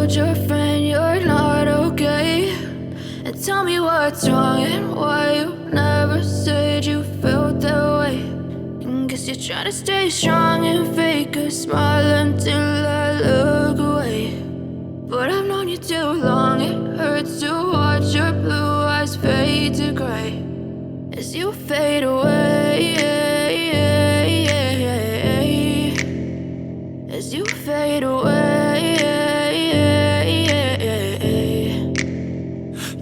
told your friend you're not okay? And tell me what's wrong and why you never said you felt that way. And guess you're trying to stay strong and fake a smile until I look away. But I've known you too long, it hurts to watch your blue eyes fade to gray as you fade away, as you fade away.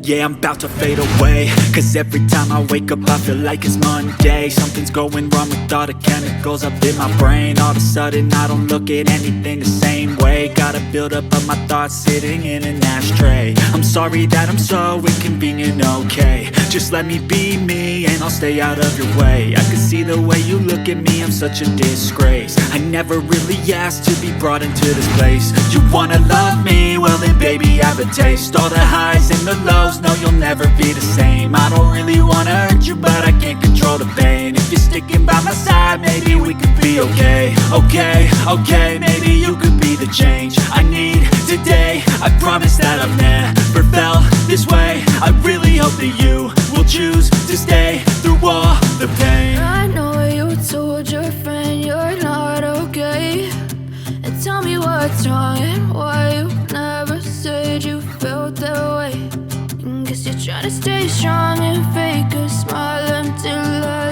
Yeah, I'm about to fade away, cause every time I wake up I feel like it's Monday. Something's going wrong with all the chemicals up in my brain. All of a sudden I don't look at anything the same way. Gotta build up of my thoughts sitting in an ashtray. I'm sorry that I'm so inconvenient, okay? Just let me be me and I'll stay out of your way. I can see the way you look at me, I'm such a disgrace. I never really asked to be brought into this place. You wanna love me? Well then baby I have a taste. All the highs and the lows, no you'll never be the same. I don't really wanna hurt you but I can't control the pain. If you're sticking by my side maybe we could be okay. Okay, maybe you could be the change I need today. I promise that I've never felt this way. I really hope that you will choose to stay through all the pain. I know you told your friend you're not okay. And tell me what's wrong and why you never said you felt that way. And guess you're trying to stay strong and fake a smile until I